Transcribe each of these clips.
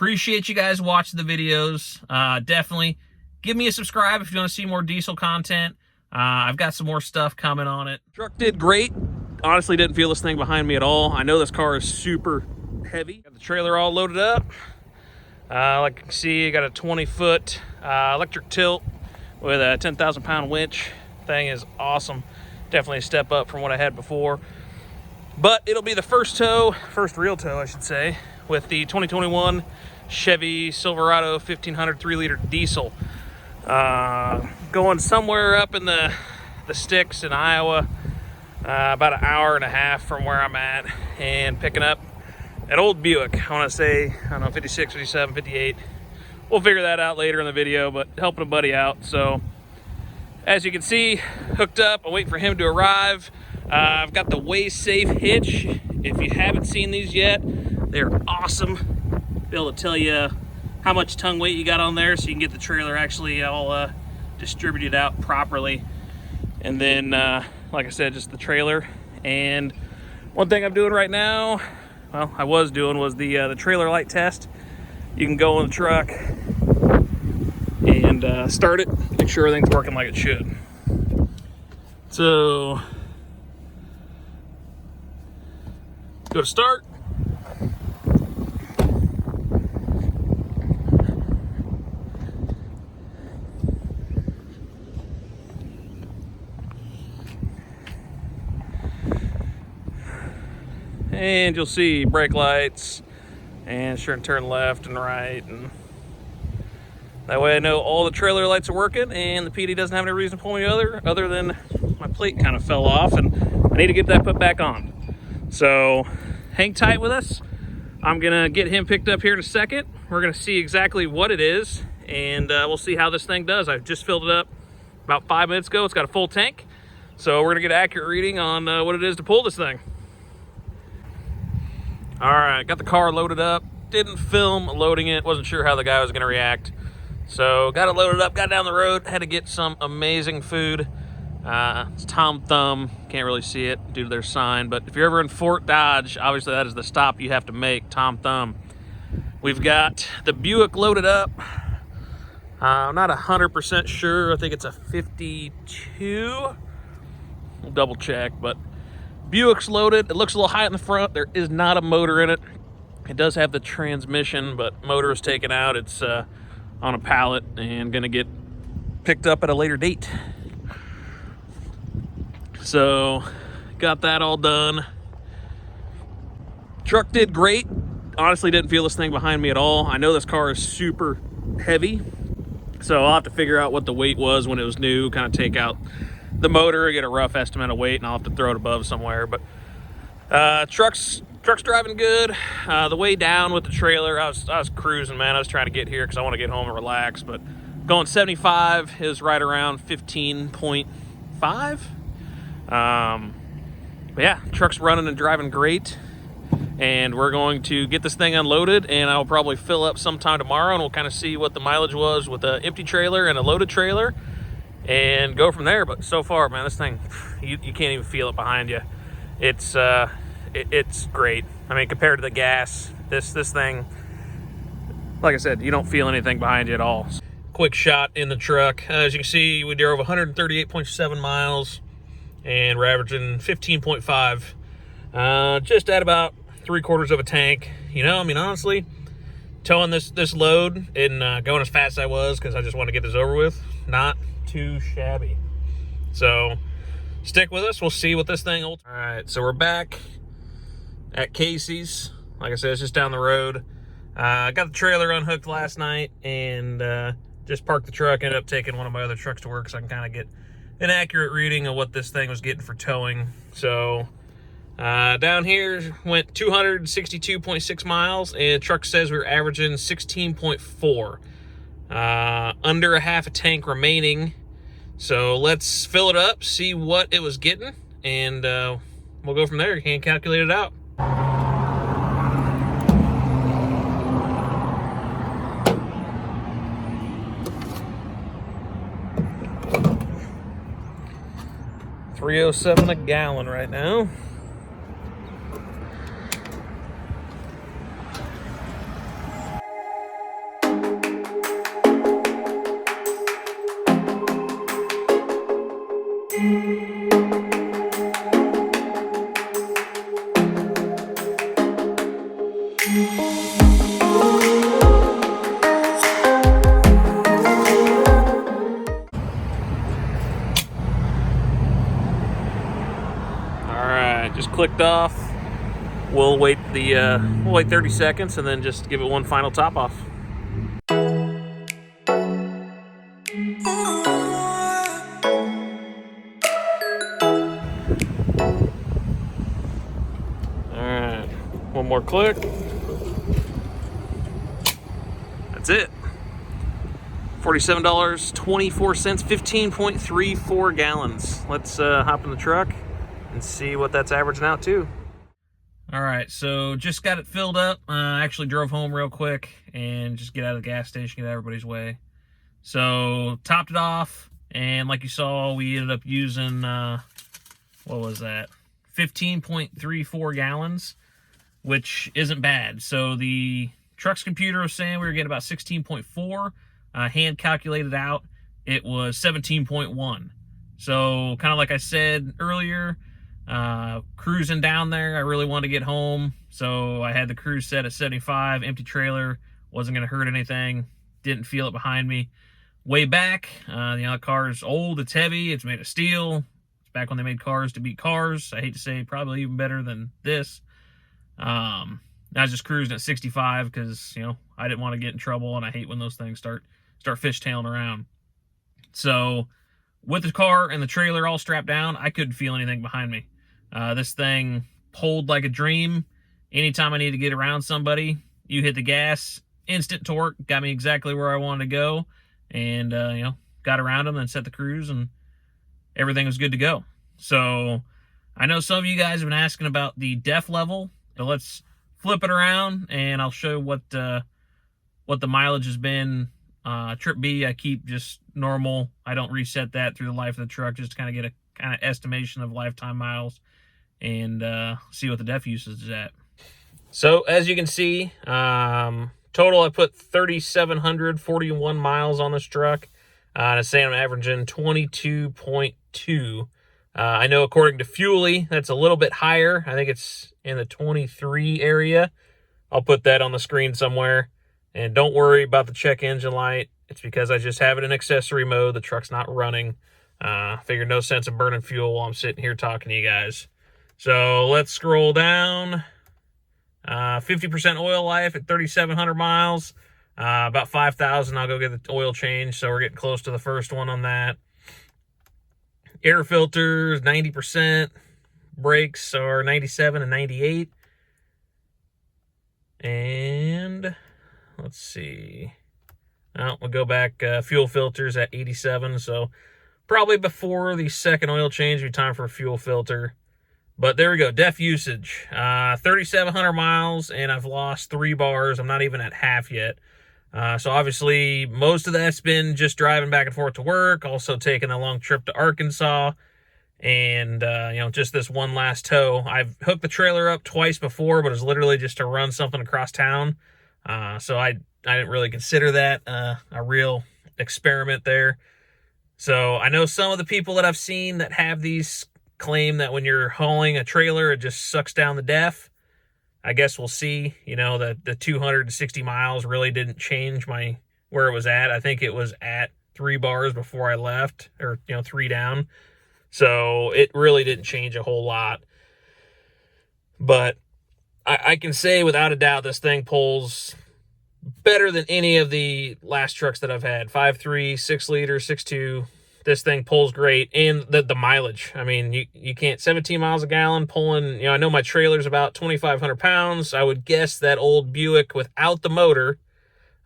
Appreciate you guys watching the videos. Definitely give me a subscribe if you want to see more diesel content. I've got some more stuff coming on it. Truck did great. Honestly, didn't feel this thing behind me at all. I know this car is super heavy. Got the trailer all loaded up. Like you can see, I got a 20-foot electric tilt with a 10,000-pound winch. Thing is awesome. Definitely a step up from what I had before. But it'll be the first real tow, I should say, with the 2021 Chevy Silverado 1500 3-liter diesel. Going somewhere up in the sticks in Iowa, about an hour and a half from where I'm at, and picking up an old Buick. I want to say, I don't know, 56, 57, 58. We'll figure that out later in the video, but helping a buddy out. So as you can see, hooked up. I'm waiting for him to arrive. I've got the Way Safe hitch. If you haven't seen these yet, they're awesome. Be able to tell you how much tongue weight you got on there, so you can get the trailer actually all distributed out properly. And then, like I said, just the trailer. And one thing I'm doing right now, well, I was doing, was the trailer light test. You can go in the truck and start it, make sure everything's working like it should. So go to start. And you'll see brake lights and sure and turn left and right, and that way I know all the trailer lights are working and the PD doesn't have any reason to pull me other than my plate kind of fell off and I need to get that put back on. So hang tight with us. I'm gonna get him picked up here in a second. We're gonna see exactly what it is, and we'll see how this thing does. I've just filled it up about 5 minutes ago. It's got a full tank, so we're gonna get an accurate reading on what it is to pull this thing. All right, got the car loaded up. Didn't film loading it. Wasn't sure how the guy was gonna react. So got it loaded up, got down the road, had to get some amazing food. It's Tom Thumb, can't really see it due to their sign, but if you're ever in Fort Dodge, obviously that is the stop you have to make, Tom Thumb. We've got the Buick loaded up. I'm not 100% sure, I think it's a 52. We'll double check, but Buick's loaded. It looks a little high in the front. There is not a motor in it. It does have the transmission, but motor is taken out. It's on a pallet and gonna get picked up at a later date. So got that all done. Truck did great. Honestly, didn't feel this thing behind me at all. I know this car is super heavy, so I'll have to figure out what the weight was when it was new, kind of take out the motor, get a rough estimate of weight, and I'll have to throw it above somewhere. But truck's driving good. The way down with the trailer, I was cruising, man. I was trying to get here because I want to get home and relax, but going 75 is right around 15.5. But yeah, truck's running and driving great, and we're going to get this thing unloaded, and I'll probably fill up sometime tomorrow, and we'll kind of see what the mileage was with an empty trailer and a loaded trailer and go from there. But so far, man, this thing, you can't even feel it behind you. It's great. I mean, compared to the gas, this thing, like I said, you don't feel anything behind you at all. Quick shot in the truck. As you can see, we drove 138.7 miles and we're averaging 15.5, just at about 3/4 of a tank. You know, I mean, honestly, towing this load and going as fast as I was because I just want to get this over with, not too shabby. So stick with us, we'll see what this thing holds. All right, so we're back at Casey's. Like I said, it's just down the road. I got the trailer unhooked last night and just parked the truck. Ended up taking one of my other trucks to work so I can kind of get an accurate reading of what this thing was getting for towing. So down here went 262.6 miles, and truck says we were averaging 16.4. Under a half a tank remaining. So let's fill it up, see what it was getting, and we'll go from there. You can calculate it out. $3.07 a gallon right now. clicked off. We'll wait 30 seconds and then just give it one final top off. Alright, one more click. That's it. $47.24, 15.34 gallons. Let's hop in the truck and see what that's averaging out to. All right, so just got it filled up. Actually drove home real quick and just get out of the gas station, get out of everybody's way. So topped it off, and like you saw, we ended up using, what was that? 15.34 gallons, which isn't bad. So the truck's computer was saying we were getting about 16.4. Hand calculated out, it was 17.1. So kind of like I said earlier, cruising down there, I really wanted to get home, so I had the cruise set at 75, empty trailer, wasn't going to hurt anything, didn't feel it behind me. Way back, the car is old, it's heavy, it's made of steel. It's back when they made cars to beat cars. I hate to say, probably even better than this. I was just cruising at 65 because, I didn't want to get in trouble, and I hate when those things start fishtailing around. So with the car and the trailer all strapped down, I couldn't feel anything behind me. This thing pulled like a dream. Anytime I need to get around somebody, you hit the gas, instant torque, got me exactly where I wanted to go, and got around them and set the cruise, and everything was good to go. So I know some of you guys have been asking about the def level, so let's flip it around and I'll show what the mileage has been. Trip B, I keep just normal. I don't reset that through the life of the truck, just to kind of get a kind of estimation of lifetime miles and see what the def usage is at. So as you can see, total I put 3,741 miles on this truck. And it's saying I'm averaging 22.2. I know according to Fueling, that's a little bit higher. I think it's in the 23 area. I'll put that on the screen somewhere. And don't worry about the check engine light. It's because I just have it in accessory mode. The truck's not running. Figured no sense of burning fuel while I'm sitting here talking to you guys. So let's scroll down. 50% oil life at 3,700 miles. About 5,000, I'll go get the oil change. So we're getting close to the first one on that. Air filters, 90%. Brakes are 97 and 98. And let's see. We'll go back. Fuel filters at 87. So probably before the second oil change, it'll be time for a fuel filter. But there we go. Def usage. 3,700 miles, and I've lost 3 bars. I'm not even at half yet. So obviously, most of that's been just driving back and forth to work, also taking a long trip to Arkansas, and, just this one last tow. I've hooked the trailer up twice before, but it was literally just to run something across town. So I didn't really consider that a real experiment there. So I know some of the people that I've seen that have these claim that when you're hauling a trailer, it just sucks down the def. I guess we'll see. That the 260 miles really didn't change where it was at. I think it was at 3 bars before I left, or 3 down. So it really didn't change a whole lot. But I can say without a doubt this thing pulls better than any of the last trucks that I've had. 5.3, 6 liter, 6.2. This thing pulls great. And the mileage. I mean, you can't, 17 miles a gallon pulling, I know my trailer's about 2,500 pounds. I would guess that old Buick without the motor,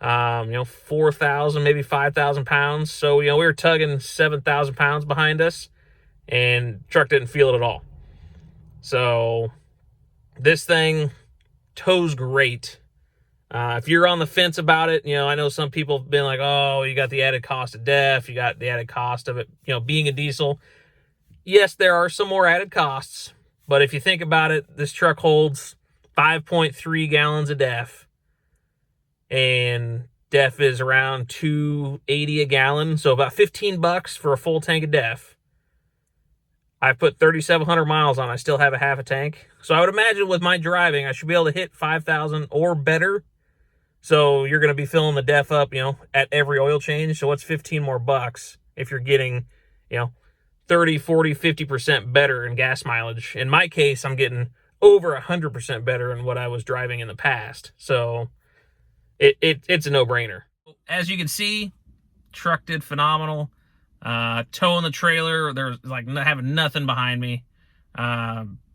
4,000, maybe 5,000 pounds. So, we were tugging 7,000 pounds behind us, and truck didn't feel it at all. So this thing tows great. If you're on the fence about it, I know some people have been like, oh, you got the added cost of def, you got the added cost of it, being a diesel. Yes, there are some more added costs, but if you think about it, this truck holds 5.3 gallons of def, and def is around $2.80 a gallon, so about $15 for a full tank of def. I put 3,700 miles on. I still have a half a tank. So I would imagine with my driving, I should be able to hit 5,000 or better. So you're going to be filling the def up, at every oil change. So what's 15 more bucks if you're getting, 30, 40, 50% better in gas mileage. In my case, I'm getting over 100% better in what I was driving in the past. So it's a no-brainer. As you can see, truck did phenomenal. Towing the trailer, there's like having nothing behind me.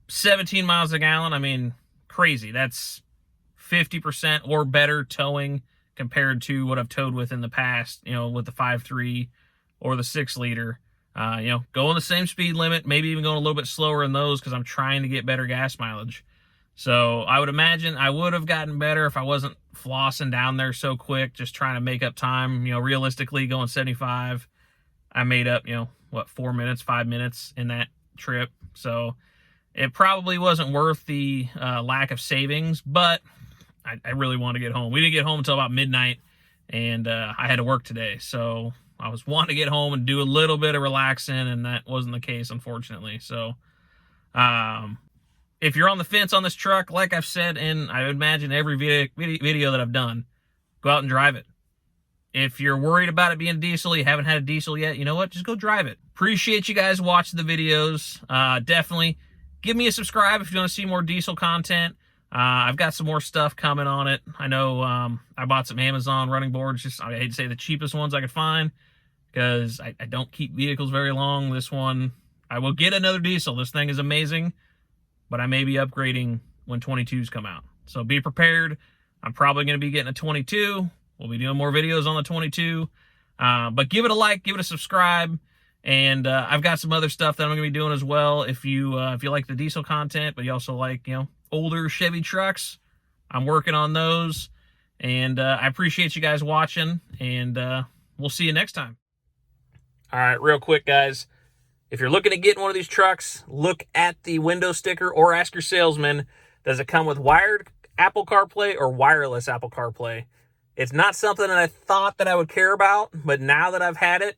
17 miles a gallon, I mean, crazy. That's 50% or better towing compared to what I've towed with in the past, you know, with the 5.3 or the 6-liter. You know, going the same speed limit, maybe even going a little bit slower in those because I'm trying to get better gas mileage. So I would imagine I would have gotten better if I wasn't flossing down there so quick, just trying to make up time. You know, realistically, going 75, I made up, you know, what, 4 minutes, 5 minutes in that trip. So it probably wasn't worth the lack of savings, but I really wanted to get home. We didn't get home until about midnight, and I had to work today. So I was wanting to get home and do a little bit of relaxing, and that wasn't the case, unfortunately. So if you're on the fence on this truck, like I've said, and I would imagine every video that I've done, go out and drive it. If you're worried about it being diesel, you haven't had a diesel yet, you know what? Just go drive it. Appreciate you guys watching the videos. Definitely give me a subscribe if you want to see more diesel content. I've got some more stuff coming on it. I know I bought some Amazon running boards. Just, I hate to say the cheapest ones I could find because I don't keep vehicles very long. This one, I will get another diesel. This thing is amazing, but I may be upgrading when 22s come out. So be prepared. I'm probably going to be getting a 22. We'll be doing more videos on the 22. But give it a like, give it a subscribe. And I've got some other stuff that I'm going to be doing as well. If you like the diesel content, but you also like, you know, older Chevy trucks, I'm working on those. And I appreciate you guys watching. And we'll see you next time. All right, real quick, guys. If you're looking to get in one of these trucks, look at the window sticker or ask your salesman, does it come with wired Apple CarPlay or wireless Apple CarPlay? It's not something that I thought that I would care about, but now that I've had it,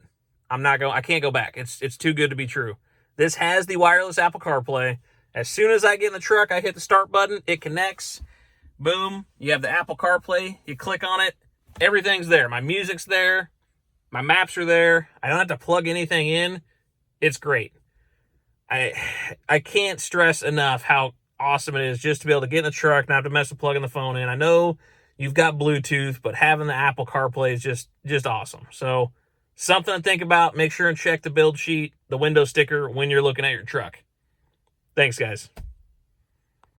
I can't go back. It's too good to be true. This has the wireless Apple CarPlay. As soon as I get in the truck, I hit the start button, it connects. Boom, you have the Apple CarPlay. You click on it, everything's there. My music's there, my maps are there. I don't have to plug anything in. It's great. I can't stress enough how awesome it is just to be able to get in the truck, not have to mess with plugging the phone in. I know you've got Bluetooth, but having the Apple CarPlay is just awesome. So something to think about. Make sure and check the build sheet, the window sticker when you're looking at your truck. Thanks, guys.